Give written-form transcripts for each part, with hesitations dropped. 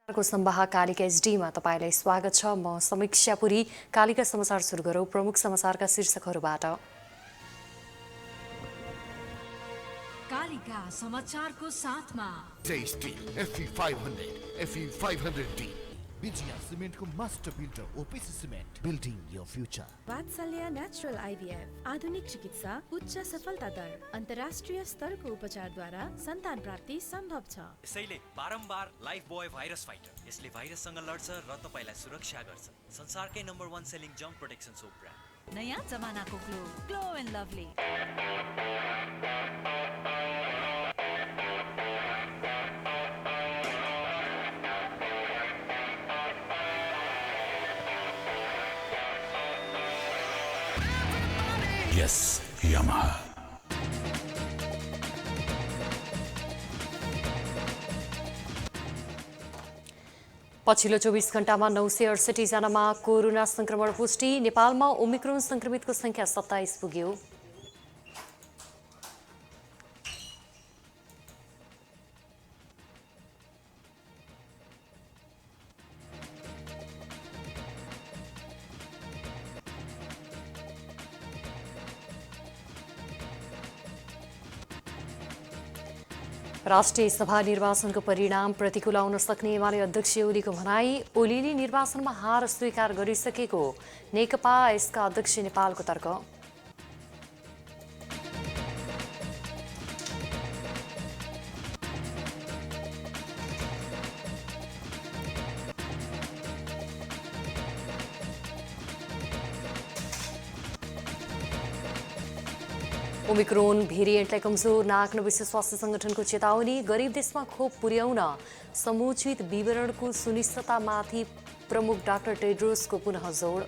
को सम्वाह कालिका एचडीमा तपाईलाई स्वागत छ। म समीक्षा पुरी। कालिका समाचार सुरु गरौं प्रमुख समाचारका शीर्षकहरूबाट। कालिका समाचारको साथमा FE500 FE500D विजया सिमेन्टको master builder OPC cement building your future. Vatsalya natural IVF आधुनिक चिकित्सा उच्च सफलता दर अन्तर्राष्ट्रिय स्तरको उपचारद्वारा सन्तान प्राप्ति सम्भव छ। यसैले बारम्बार लाइफ बोय भाइरस फाइटर यसले भाइरससँग लड्छ र तपाईलाई सुरक्षा गर्छ। संसारकै number 1 selling germ protection soap brand. नयाँ जमानाको glow and lovely. Yes, Yamaha. पछिल्लो 24 घण्टामा 968 जनामा कोरोना संक्रमण पुष्टि। नेपालमा ओमिक्रोन संक्रमितको संख्या 27 पुग्यो। राष्ट्रिय सभा निर्वाचनको परिणाम प्रतिकूल आउन सक्ने एमाले अध्यक्ष ओलीको भनाई। ओलीले निर्वाचनमा हार स्वीकार गरिसकेको नेकपा यसका अध्यक्ष नेपालको तर्क। ओमिक्रोन भेरिएन्टलाई कमजोर नाक्न विश्व स्वास्थ्य संगठनको चेतावनी। गरिब देशमा खोप पुर्याउन समुचित विवरणको सुनिश्चिततामाथि प्रमुख डाक्टर टेड्रोसको पुनः जोड।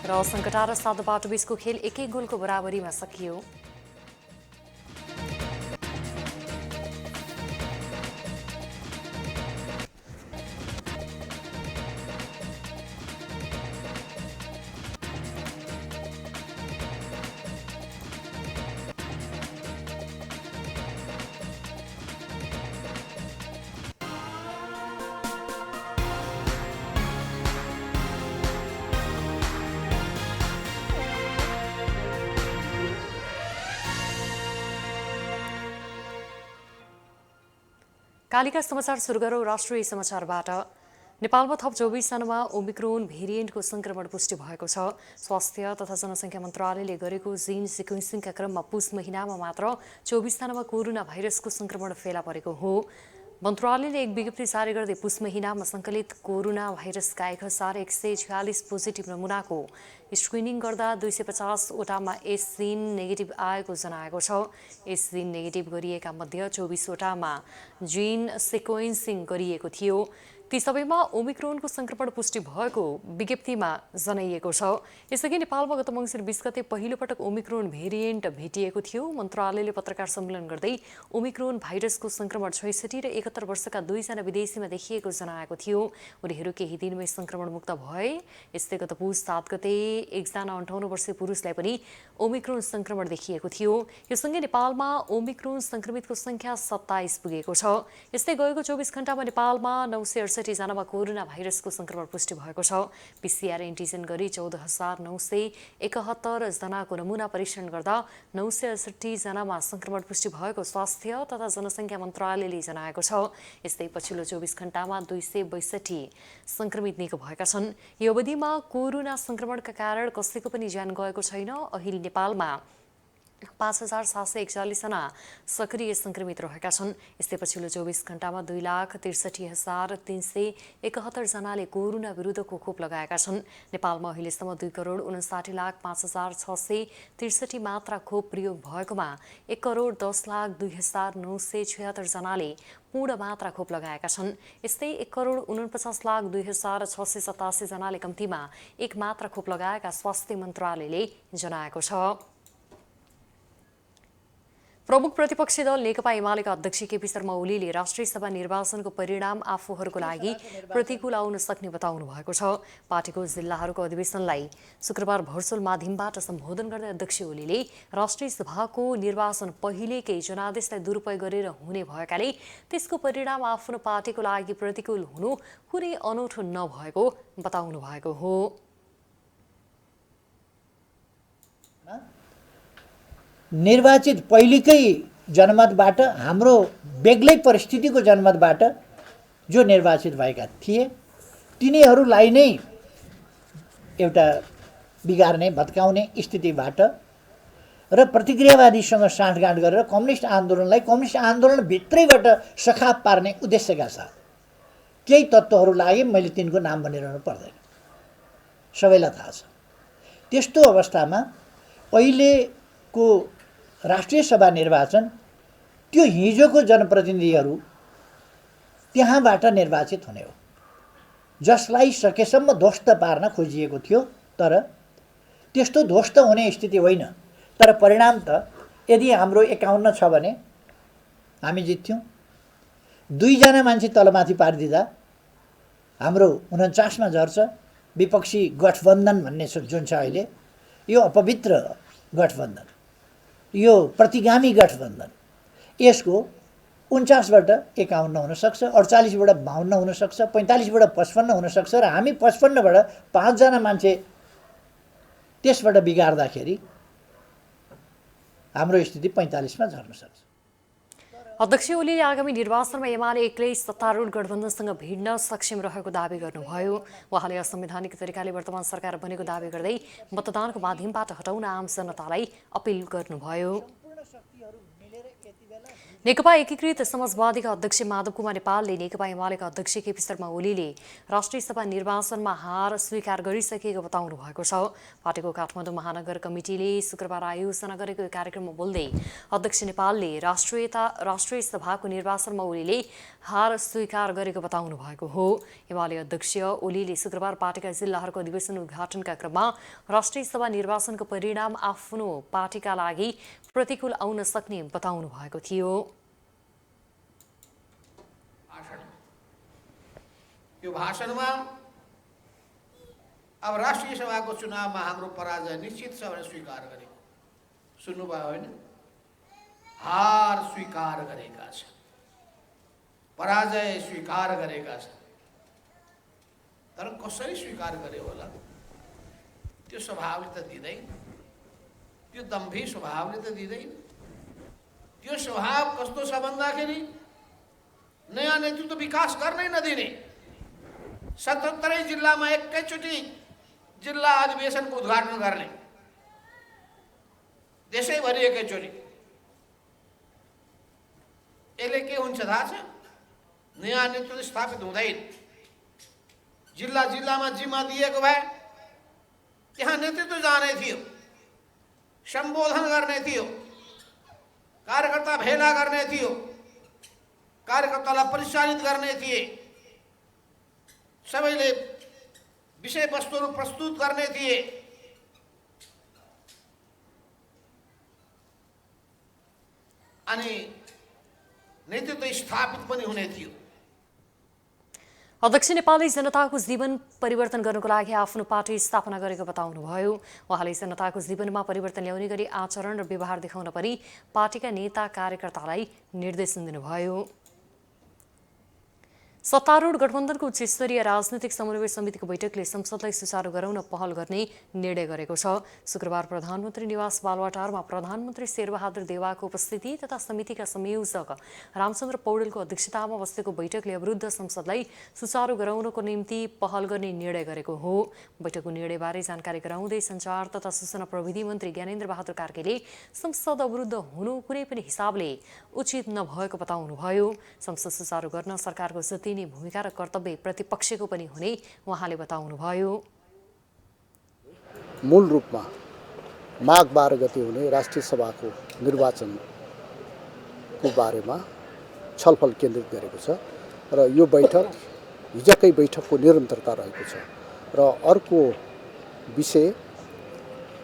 र सङ्कटा र सातो बाटो बीचको खेल 1-1 गोलको बराबरीमा सकियो। कालिका समाचार सुरु गरौं राष्ट्रिय समाचारबाट। नेपालमा थप 24 जनामा ओमिक्रोन भेरिएन्टको संक्रमण पुष्टि भएको छ। स्वास्थ्य तथा जनसङ्ख्या मन्त्रालयले गरेको जिन सिक्वेन्सिङका क्रममा पुस महिनामा मात्र 24 जनामा कोरोना भाइरसको संक्रमण फेला परेको हो। मन्त्रालयले एक विज्ञप्ति जारी गर्दै पुस महिनामा सङ्कलित कोरोना भाइरसका 1146 पोजिटिभ नमुनाको स्क्रिनिङ गर्दा 250 वटामा एस जिन नेगेटिभ आएको जनाएको छ। एस जिन नेगेटिभ गरिएका मध्ये 24 वटामा जिन सिक्वेन्सिङ गरिएको थियो। ती सबैमा ओमिक्रोनको संक्रमण पुष्टि भएको विज्ञप्तिमा जनाइएको छ। यसअघि नेपालमा गत मङ्सिर 20 गते पहिलो पटक ओमिक्रोन भेरिएन्ट भेटिएको थियो। मन्त्रालयले पत्रकार सम्मेलन गर्दै ओमिक्रोन भाइरसको संक्रमण 66 र 71 वर्षका 2 जना विदेशीमा देखिएको जनाएको थियो। उनीहरू केही दिनमै संक्रमण मुक्त भए। यस्तै गत पुस 7 गते एकजना 58 वर्षीय पुरुषलाई पनि ओमिक्रोन संक्रमण देखिएको थियो। यो सँगै नेपालमा ओमिक्रोन संक्रमितको संख्या 27 पुगेको छ। यस्तै गएको 24 घण्टामा नेपालमा 968 जनामा कोरोना भाइरसको संक्रमण पुष्टि भएको छ। पीसीआर एन्टिजेन गरी 14,971 जनाको नमुना परीक्षण गर्दा 968 जनामा संक्रमण पुष्टि भएको स्वास्थ्य तथा जनसङ्ख्या मन्त्रालयले जनाएको छ। यस्तै पछिल्लो 24 घण्टामा 262 संक्रमित निको भएका छन्। यो अवधिमा कोरोना संक्रमणका कारण कसैको पनि ज्यान गएको छैन। अहिले नेपालमा 5,741 जना सक्रिय संक्रमित रहेका छन्। यस्तै पछिल्लो 24 घण्टामा 2,63,371 जनाले कोरोना विरुद्धको खोप लगाएका छन्। नेपालमा अहिलेसम्म 2,59,56,663 मात्रा खोप प्रयोग भएकोमा 1,10,02,976 जनाले पूर्ण मात्रा खोप लगाएका छन्। यस्तै 1,49,02,687 जनाले कम्तीमा 1 मात्रा खोप लगाएका स्वास्थ्य मन्त्रालयले जनाएको छ। प्रमुख प्रतिपक्षी दल नेकपा एमालेका अध्यक्ष केपी शर्मा ओलीले राष्ट्रिय सभा निर्वाचनको परिणाम आफूहरूको लागि प्रतिकूल आउन सक्ने बताउनु भएको छ। पार्टीको जिल्लाहरूको अधिवेशनलाई शुक्रबार भर्चुअल माध्यमबाट सम्बोधन गर्दै अध्यक्ष ओलीले राष्ट्रिय सभाको निर्वाचन पहिलेकै जनादेशलाई दुरुपयोग गरेर हुने भएकाले त्यसको परिणाम आफ्नो पार्टीको लागि प्रतिकूल हुनु कुनै अनौठो नभएको बताउनु भएको हो। निर्वाचित पहिलेकै जनमतबाट हाम्रो बेग्लै परिस्थितिको जनमतबाट जो निर्वाचित भएका थिए तिनीहरूलाई नै एउटा बिगार्ने भत्काउने स्थितिबाट र प्रतिक्रियावादीसँग साँठगाँठ गरेर कम्युनिस्ट आन्दोलनभित्रैबाट सखाप पार्ने उद्देश्यका साथ केही तत्त्वहरू लागे। मैले तिनको नाम भनिरहनु पर्दैन, सबैलाई थाहा छ। त्यस्तो अवस्थामा अहिलेको राष्ट्रिय सभा निर्वाचन त्यो हिजोको जनप्रतिनिधिहरू त्यहाँबाट निर्वाचित हुने हो, जसलाई सकेसम्म ध्वस्त पार्न खोजिएको थियो। तर त्यस्तो ध्वस्त हुने स्थिति होइन। तर परिणाम त यदि हाम्रो 51 छ भने हामी जित्थ्यौँ। 2 जना मान्छे तलमाथि पारिदिँदा हाम्रो 49 मा झर्छ। विपक्षी गठबन्धन भन्ने जुन छ अहिले, यो अपवित्र गठबन्धन, यो प्रतिगामी गठबन्धन, यसको 49बाट 51 हुनसक्छ, 48बाट 52 हुनसक्छ, 45बाट 55 हुनसक्छ र हामी 55बाट 5 जना मान्छे त्यसबाट बिगार्दाखेरि हाम्रो स्थिति 45 मा झर्न सक्छ। अध्यक्ष ओलीले आगामी निर्वाचनमा एमाले एक्लै सत्तारूढ गठबन्धनसँग भिड्न सक्षम रहेको दावी गर्नुभयो। उहाँले असंवैधानिक तरिकाले वर्तमान सरकार बनेको दावी गर्दै मतदानको माध्यमबाट हटाउन आम जनतालाई अपिल गर्नुभयो। नेकपा एकीकृत समाजवादीका अध्यक्ष माधव कुमार नेपालले नेकपा एमालेका अध्यक्ष केपी शर्मा ओलीले राष्ट्रिय सभा निर्वाचनमा हार स्वीकार गरिसकेको बताउनु भएको छ। पार्टीको काठमाडौँ महानगर कमिटीले शुक्रबार आयोजना गरेको कार्यक्रममा बोल्दै अध्यक्ष नेपालले राष्ट्रिय सभाको निर्वाचनमा ओलीले हार स्वीकार गरेको बताउनु भएको हो। एमाले अध्यक्ष ओलीले शुक्रबार पार्टीका जिल्लाहरूको अधिवेशन उद्घाटनका क्रममा राष्ट्रिय सभा निर्वाचनको परिणाम आफ्नो पार्टीका लागि प्रतिकूल आउन सक्ने बताउनु भएको थियो। यो भाषणमा अब राष्ट्रिय सभाको चुनावमा हाम्रो पराजय निश्चित छ भनेर स्वीकार गरेको सुन्नुभयो होइन? हार स्वीकार गरेका छन्, पराजय स्वीकार गरेका छन्। तर कसरी स्वीकार गरे होला? त्यो स्वभावले त दिँदैन, त्यो दम्भी स्वभावले त दिँदैन। त्यो स्वभाव कस्तो छ भन्दाखेरि नयाँ नेतृत्व विकास गर्नै नदिने, 77 जिल्लामा एकैचोटि जिल्ला अधिवेशनको उद्घाटन गर्ने, देशैभरि एकैचोटि। यसले के हुन्छ थाहा छ? नयाँ नेतृत्व स्थापित हुँदैन। जिल्ला जिल्लामा जिम्मा दिएको भए त्यहाँ नेतृत्व जाने थियो, सम्बोधन गर्ने थियो, कार्यकर्ता भेला गर्ने थियो, कार्यकर्तालाई परिचालित गर्ने थिए, सबैले विषयवस्तुहरू प्रस्तुत गर्ने थिए। अनि नेतृत्व स्थापित पनि हुने थियो। अध्यक्ष नेपालले जनताको जीवन परिवर्तन गर्नको लागि आफ्नो पार्टी स्थापना गरेको बताउनुभयो। उहाँले जनताको जीवनमा परिवर्तन ल्याउने गरी आचरण र व्यवहार देखाउन पनि पार्टीका नेता कार्यकर्तालाई निर्देशन दिनुभयो। सत्तारूढ गठबन्धनको उच्च स्तरीय राजनीतिक समन्वय समितिको बैठकले संसदलाई सुचारू गराउन पहल गर्ने निर्णय गरेको छ। शुक्रबार प्रधानमन्त्री निवास बालुवाटारमा प्रधानमन्त्री शेरबहादुर देउवाको उपस्थिति तथा समितिका संयोजक रामचन्द्र पौडेलको अध्यक्षतामा बसेको बैठकले अवरुद्ध संसदलाई सुचारू गराउनको निम्ति पहल गर्ने निर्णय गरेको हो। बैठकको निर्णयबारे जानकारी गराउँदै सञ्चार तथा सूचना प्रविधि मन्त्री ज्ञानेन्द्र बहादुर कार्कीले संसद अवरुद्ध हुनु कुनै पनि हिसाबले उचित नभएको बताउनुभयो। संसद सुचारू गर्न सरकारको जति भूमिका र कर्तव्य प्रतिपक्षको पनि हुने उहाँले बताउनुभयो। मूल रूपमा माघ 12 गते हुने राष्ट्रिय सभाको निर्वाचनको बारेमा छलफल केन्द्रित गरेको छ र यो बैठक हिजोकै बैठकको निरन्तरता रहेको छ। र अर्को विषय,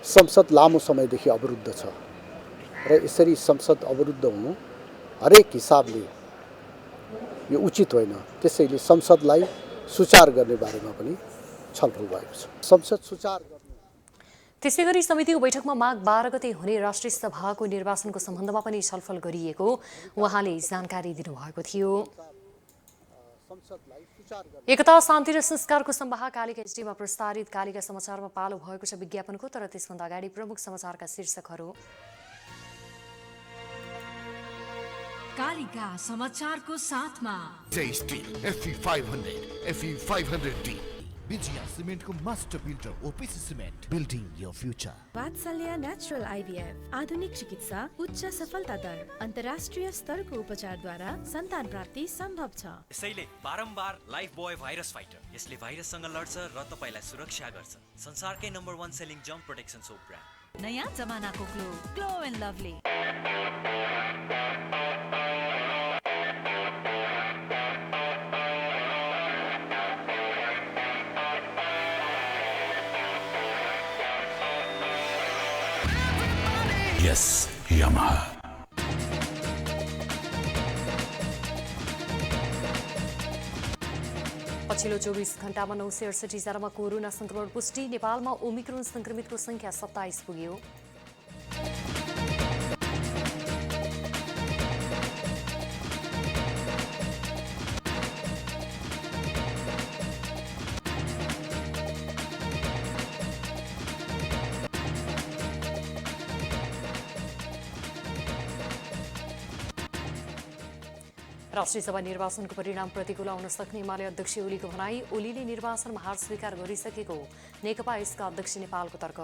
संसद लामो समयदेखि अवरुद्ध छ र यसरी संसद अवरुद्ध हुनु हरेक हिसाबले यो उचित होइन। त्यसैले संसदलाई सुचार गर्ने बारेमा पनि छलफल भएको छ। संसद सुचार गर्नु त्यसैगरी समितिको बैठकमा माघ 12 गते हुने राष्ट्रिय सभाको निर्वाचनको सम्बन्धमा पनि छलफल गरिएको उहाँले जानकारी दिनुभएको थियो। संसदलाई सुचार गर्नु एकता शान्ति र संस्कारको संवाहक कालिका एसडीमा प्रसारित कालिका समाचारमा पालो भएको छ विज्ञापनको। तर त्यसभन्दा अगाडि प्रमुख समाचारका शीर्षकहरू। कालिका समाचारको साथमा Vijay steel FE 500 FE 500D Vijaya सिमेन्टको master builder OPC cement building your future. Vatsalya natural IVF आधुनिक चिकित्सा उच्च सफलता दर अन्तर्राष्ट्रिय स्तरको उपचारद्वारा सन्तान प्राप्ति सम्भव छ। यसैले बारम्बार लाइफ बोय भाइरस फाइटर, यसले भाइरससँग लड्छ र तपाईलाई सुरक्षा गर्छ। संसारकै number 1 selling jump protection soap brand. नयाँ जमानाको glow and lovely. Yes, Yamaha. पछिल्लो 24 घण्टामा 968 जनामा कोरोना संक्रमण पुष्टि। नेपालमा ओमिक्रोन संक्रमितको संख्या 27 पुग्यो। राष्ट्रिय सभा निर्वाचनको परिणाम प्रतिकूल आउन सक्ने एमाले अध्यक्ष ओलीको भनाई। ओलीले निर्वाचनमा हार स्वीकार गरिसकेको नेकपा यसका अध्यक्ष नेपालको तर्क।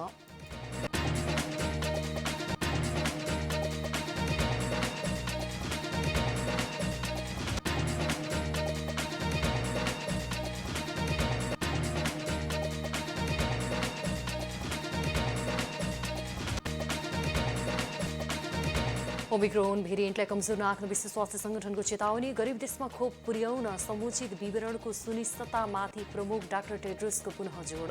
ओमिक्रोन भेरिएन्टलाई कमजोर नआख्न विश्व स्वास्थ्य संगठनको चेतावनी। गरिब देशमा खोप पुर्याउन समुचित विवरणको सुनिश्चिततामाथि प्रमुख डाक्टर टेड्रोसको पुनः जोड।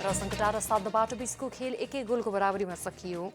र सङ्कटा र साध्य बीचको खेल 1-1 गोलको बराबरीमा सकियो।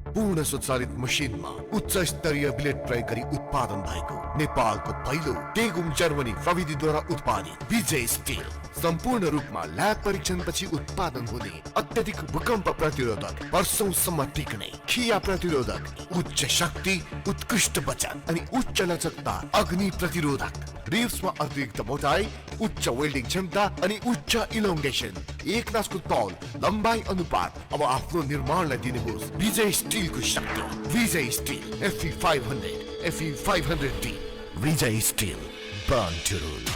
पूर्ण स्वचालित मसिनमा उच्च स्तरीय ब्लेड प्रयोग गरी उत्पादन भएको नेपालको पहिलो टेगुम जर्मनी प्रविधिद्वारा उत्पादित विजय स्टिल सम्पूर्ण रूपमा ल्याब परीक्षणपछि उत्पादन हुने अत्यधिक भूकम्प प्रतिरोधक, वर्षौंसम्म टिक्ने, खिया प्रतिरोधक, उच्च शक्ति, उत्कृष्ट बचत अनि उच्च लचकता, अग्नि प्रतिरोधक, रिब्समा अतिरिक्त मोटाई, उच्च वेल्डिङ क्षमता अनि उच्च इलोङ्गेसन, एक नासको तौल, लम्बाई अनुपात। अब आफ्नो निर्माणलाई दिनुहोस् विजय स्टिलको शक्ति। Vijay steel FE 500 FE 500D Vijay steel born to rule.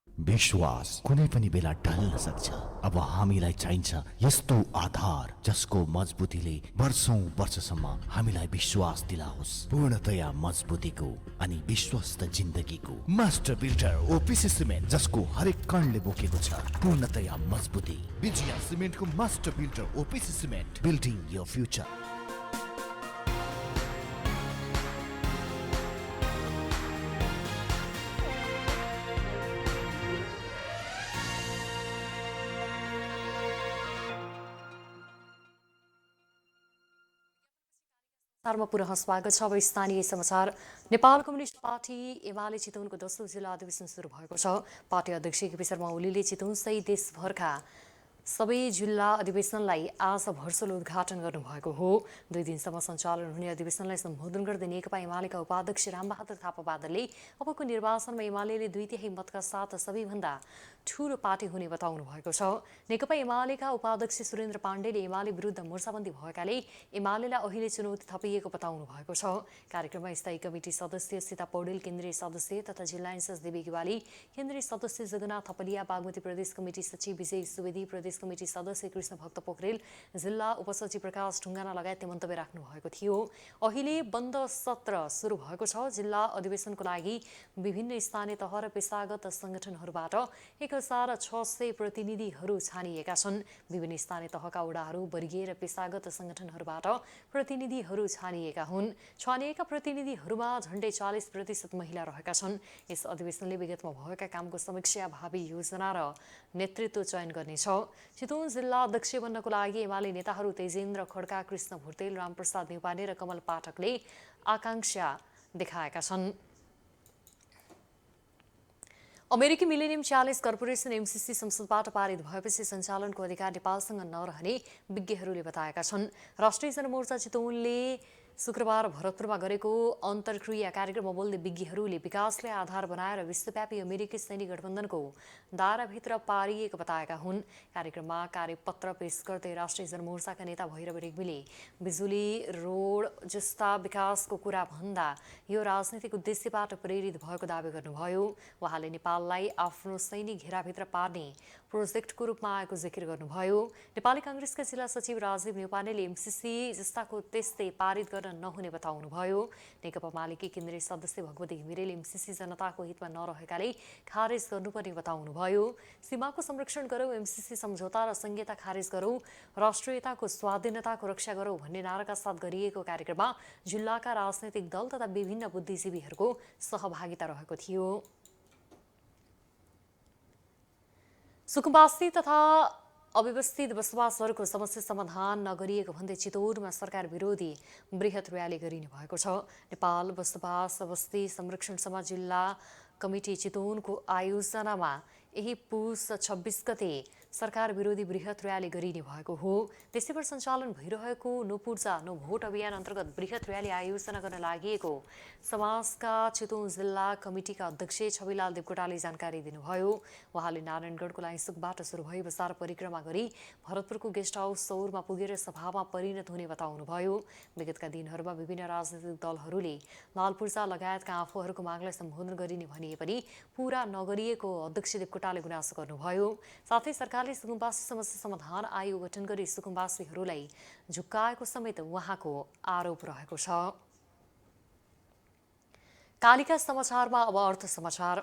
विश्वास कुनै पनि बेला ढल्न सक्छ। अब हामीलाई चाहिन्छ यस्तो आधार जसको मजबुतीले वर्षौं वर्षसम्म हामीलाई विश्वास दिलाओस्। पूर्णतया मजबुतीको अनि विश्वस्त जिन्दगीको मास्टर बिल्डर ओपिसी सिमेन्ट जसको हरेक कणले बोकेको छ पूर्णतया मजबुती। विजया सिमेन्टको master builder OPC cement building your future. पुनः स्वागत छ। अब स्थानीय समाचार। नेपाल कम्युनिस्ट पार्टी एमाले चितवनको 10औं जिल्ला अधिवेशन सुरु भएको छ। पार्टी अध्यक्ष केपी शर्मा ओलीले चितवन सहित देशभरका सबै जिल्ला अधिवेशनलाई आज भर्चुअल उद्घाटन गर्नुभएको हो। 2 दिनसम्म सञ्चालन हुने अधिवेशनलाई सम्बोधन गर्दै नेकपा एमालेका उपाध्यक्ष रामबहादुर थापा बादलले अबको निर्वाचनमा एमाले 2/3 मतका साथ सबैभन्दा ठूलो पार्टी हुने बताउनु भएको छ। नेकपा एमालेका उपाध्यक्ष सुरेन्द्र पाण्डेले एमाले विरुद्ध मोर्चाबन्दी भएकाले एमालेलाई अहिले चुनौती थपिएको बताउनु भएको छ। कार्यक्रममा स्थायी कमिटी सदस्य सीता पौडेल, केन्द्रीय सदस्य तथा जिल्ला इन्चार्ज देवी गेवाली, केन्द्रीय सदस्य जगन्नाथ थपलिया, बागमती प्रदेश कमिटी सचिव विजय सुवेदी, प्रदेश कमिटी सदस्य कृष्ण भक्त पोखरेल, जिल्ला उपसचिव प्रकाश ढुङ्गाना लगायतले मन्तव्य राख्नु भएको थियो। अहिले बन्द सत्र सुरु भएको छ। जिल्ला अधिवेशनको लागि विभिन्न स्थानीय तह र पेशागत संगठनहरूबाट 1600 प्रतिनिधिहरू छानिएका छन्। विभिन्न स्थानीय तहका वडाहरू, वर्गीय र पेशागत संगठनहरूबाट प्रतिनिधिहरू छानिएका हुन्। छानिएका प्रतिनिधिहरूमा झण्डै 40% महिला रहेका छन्। यस अधिवेशनले विगतमा भएका कामको समीक्षा, भावी योजना र नेतृत्व चयन गर्नेछ। चितवन जिल्ला अध्यक्ष बन्नको लागि एमाले नेताहरू तेजेन्द्र खड्का, कृष्ण भुर्तेल, रामप्रसाद न्यौपाने र कमल पाठकले आकांक्षा देखाएका छन्। अमेरिकी मिलेनियम च्यालेन्ज कर्पोरेसन एमसीसी संसदबाट पारित भएपछि सञ्चालनको अधिकार नेपालसँग नरहने विज्ञहरूले बताएका छन्। राष्ट्रिय जनमोर्चा चितवनले शुक्रबार भरतपुरमा गरेको अन्तर्क्रिया कार्यक्रममा बोल्दै विज्ञहरूले विकासलाई आधार बनाएर विश्वव्यापी अमेरिकी सैनिक गठबन्धनको दायराभित्र पारिएको बताएका हुन्। कार्यक्रममा कार्यपत्र पेश गर्दै राष्ट्रिय जनमोर्चाका नेता भैरव रेग्मीले बिजुली, रोड जस्ता विकासको कुरा भन्दा यो राजनीतिक उद्देश्यबाट प्रेरित भएको दावी गर्नुभयो। उहाँले नेपाललाई आफ्नो सैनिक घेराभित्र पार्ने प्रोजेक्टको रूपमा आएको जिकिर गर्नुभयो। नेपाली काङ्ग्रेसका जिल्ला सचिव राजीव न्यौपानेले एमसीसी जस्ताको त्यस्तै पारित गर्न नहुने बताउनुभयो। नेकपा मालेकी केन्द्रीय सदस्य भगवती घिमिरेले एमसीसी जनताको हितमा नरहेकाले खारेज गर्नुपर्ने बताउनुभयो। सीमाको संरक्षण गरौँ, एमसीसी सम्झौता र संहिता खारेज गरौँ, राष्ट्रियताको स्वाधीनताको रक्षा गरौँ भन्ने नाराका साथ गरिएको कार्यक्रममा जिल्लाका राजनैतिक दल तथा विभिन्न बुद्धिजीवीहरूको सहभागिता रहेको थियो। सुकुम्बासी तथा अव्यवस्थित बसोबासहरूको समस्या समाधान नगरिएको भन्दै चितवनमा सरकार विरोधी बृहत र्याली गरिने भएको छ। नेपाल बसोबास बस्ती संरक्षण सभा जिल्ला कमिटी चितवनको आयोजनामा यही पुस 26 गते सरकार विरोधी बृहत र्याली गरिने भएको हो। देशैभर सञ्चालन भइरहेको नो पूर्जा नो भोट अभियान अन्तर्गत बृहत र्याली आयोजना गर्न लागि समाजका चितवन जिल्ला कमिटीका अध्यक्ष छविलाल देवकोटाले जानकारी दिनुभयो। उहाँले नारायणगढको लाइसुकबाट सुरु भई बजार परिक्रमा गरी भरतपुरको गेस्ट हाउस सौरमा पुगेर सभामा परिणत हुने बताउनुभयो। विगतका दिनहरूमा विभिन्न राजनैतिक दलहरूले लाल पूर्जा लगायतका आफूहरूको मागलाई सम्बोधन गरिने भनिए पनि पूरा नगरिएको अध्यक्ष देवकोटाले गुनासो गर्नुभयो। साथै सरकारले सुकुम्बासी समस्या समाधान आयोग गठन गरी सुकुम्बासीहरूलाई झुक्काएको समेत उहाँको आरोप रहेको छ। कालिका समाचारमा अब अर्थ समाचार।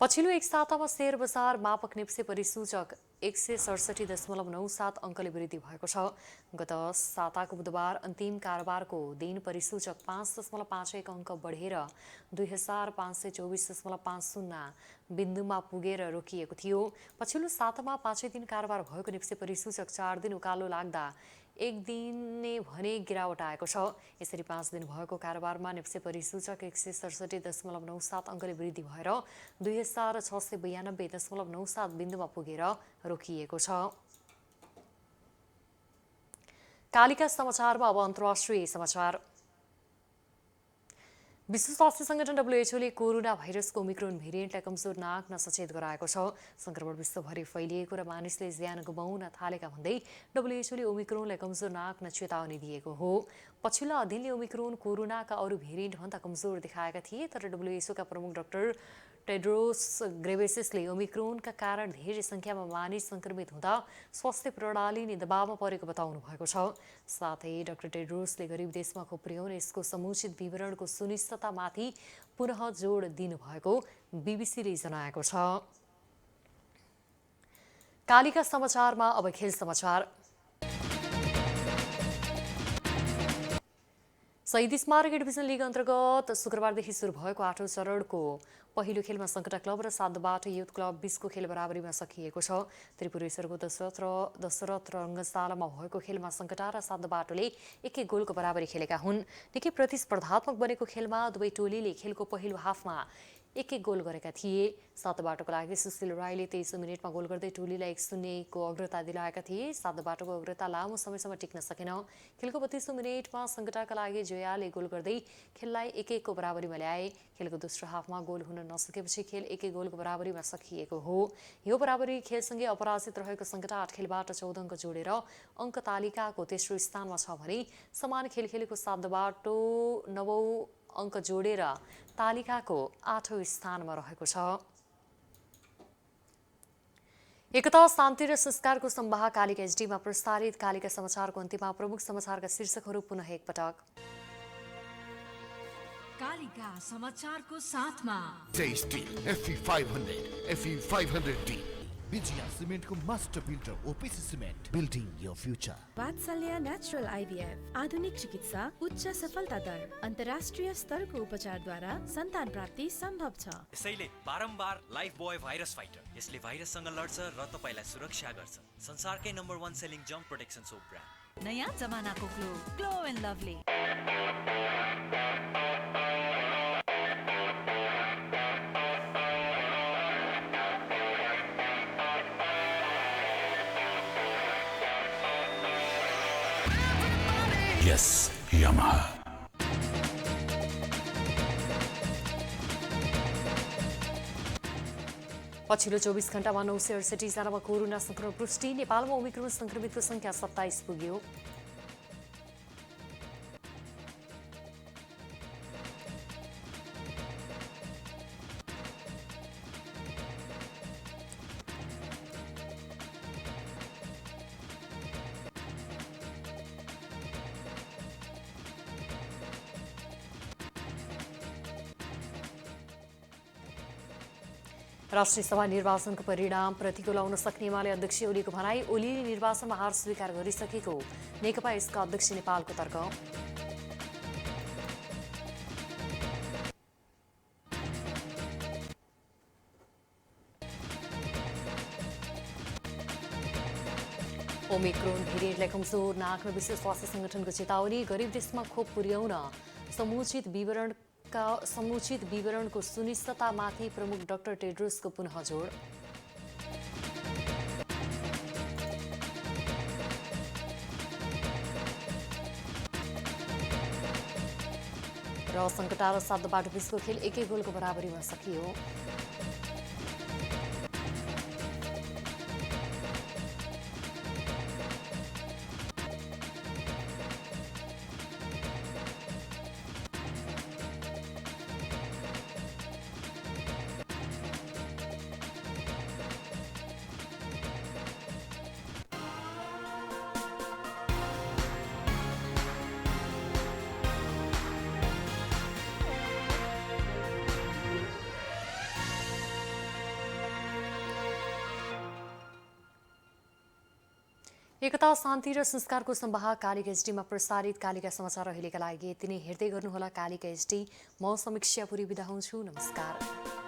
पछिल्लो एक सातामा शेयर बजार मापक निप्से परिसूचक 167.97 अङ्कले वृद्धि भएको छ। गत साताको बुधबार अन्तिम कारोबारको दिन परिसूचक 5.51 अङ्क बढेर 2524.50 बिन्दुमा पुगेर रोकिएको थियो। पछिल्लो सातामा 5 दिन कारोबार भएको निप्से परिसूचक 4 दिन उकालो लाग्दा एक दिनले भने गिरावट आएको छ। यसरी 5 दिन भएको कारोबारमा निप्से परिसूचक 167.97 अङ्कले वृद्धि भएर 2692.97 बिन्दुमा पुगेर रोकिएको छ। कालिका समाचारमा अब अन्तर्राष्ट्रिय समाचार। विश्व स्वास्थ्य संगठन WHO कोरोना भाइरसको ओमिक्रोन भेरिएन्टलाई कमजोर नाक्न सचेत गराएको छ। संक्रमण विश्वभरि फैलिएको र मानिसले ज्यान गुमाउन थालेका भन्दै WHO ओमिक्रोनलाई कमजोर नाक्न चेतावनी दिएको हो। पछिल्ला अध्ययनले ओमिक्रोन कोरोनाका अरू भेरिएन्टभन्दा कमजोर देखाएका थिए, तर WHO का प्रमुख डाक्टर टेड्रोस ग्रेबेसिसले ओमिक्रोनका कारण धेरै सङ्ख्यामा मानिस सङ्क्रमित हुँदा स्वास्थ्य प्रणाली नै दबावमा परेको बताउनु भएको छ। साथै डाक्टर टेड्रोसले गरिब देशमा खोप्रियाउने यसको समुचित विवरणको सुनिश्चिततामाथि पुनः जोड दिनुभएको बीबीसीले जनाएको छ। कालिका समाचारमा अब खेल समाचार। शहीद स्मारक डिभिजन लिग अन्तर्गत शुक्रबारदेखि सुरु भएको 8औं चरणको पहिलो खेलमा सङ्कटा क्लब र साधुबाट युथ क्लब बीचको खेल बराबरीमा सकिएको छ। त्रिपुरेश्वरको दशरथ रङ्गशालामा भएको खेलमा सङ्कटा र साधुबाटोले एक गोलको बराबरी खेलेका हुन्। निकै प्रतिस्पर्धात्मक बनेको खेलमा दुवै टोलीले खेलको पहिलो हाफमा एक गोल गरेका थिए। 7 बाटोको लागि सुशील राईले 23 मिनेटमा गोल गर्दै टोलीलाई 1-0 को अग्रता दिलाएका थिए। 7 बाटोको अग्रता लामो समयसम्म टिक्न सकेन। खेलको 32 मिनेटमा सङ्कटाका लागि जयाले गोल गर्दै खेललाई 1-1 को बराबरीमा ल्याए। खेलको दोस्रो हाफमा गोल हुन नसकेपछि खेल 1-1 गोलको बराबरीमा सकिएको हो। यो बराबरी खेलसँगै अपराजित रहेको सङ्कटा 8 खेलबाट 14 अङ्क जोडेर अङ्क तालिकाको तेस्रो स्थानमा छ भने समान खेल खेलेको 7 बाटो 9 अङ्क जोडेर तालिकाको 8औं स्थानमा रहेको छ। एकता शान्ति र संस्कारको सम्वाह कालिका एचडीमा प्रसारित कालिका समाचारको अन्त्यमा प्रमुख समाचारका शीर्षकहरू पुनः एकपटक। कालिका समाचारको साथमा Vijay steel FE 500 FE 500D Vijaya सिमेन्टको master builder OPC cement building your future. Vatsalya natural IVF आधुनिक चिकित्सा उच्च सफलता दर अन्तर्राष्ट्रिय स्तरको उपचारद्वारा सन्तान प्राप्ति सम्भव छ। यसैले बारम्बार लाइफ बोय भाइरस फाइटर, यसले भाइरससँग लड्छ र तपाईलाई सुरक्षा गर्छ। संसारकै number 1 selling jump protection soap brand. नयाँ जमानाको glow and lovely. Yes, Yamaha. पछिल्लो 24 घण्टामा 968 जनामा कोरोना संक्रमण पुष्टि। नेपालमा ओमिक्रोन संक्रमितको संख्या 27 पुग्यो। राष्ट्रिय सभा निर्वाचनको परिणाम प्रतिकूल आउन सक्ने एमाले अध्यक्ष ओलीको भनाई। ओलीले निर्वाचनमा हार स्वीकार गरिसकेको नेकपा यसका अध्यक्ष नेपालको तर्क। ओमिक्रोन भेरिएन्टलाई कमजोर नाक्न विश्व स्वास्थ्य संगठनको चेतावनी। गरिब देशमा खोप पुर्याउन समुचित विवरणको सुनिश्चिततामाथि प्रमुख डाक्टर टेड्रोसको पुनः जोड। र सङ्कटा र 7 बाटो बिचको खेल 1-1 गोलको बराबरीमा सकियो। एकता शान्ति र संस्कारको सम्वाह कालिका एचडीमा प्रसारित कालिका समाचार अहिलेका लागि यति नै। हेर्दै गर्नुहोला कालिका एचडी। म समीक्षा पुरी बिदा हुन्छु। नमस्कार।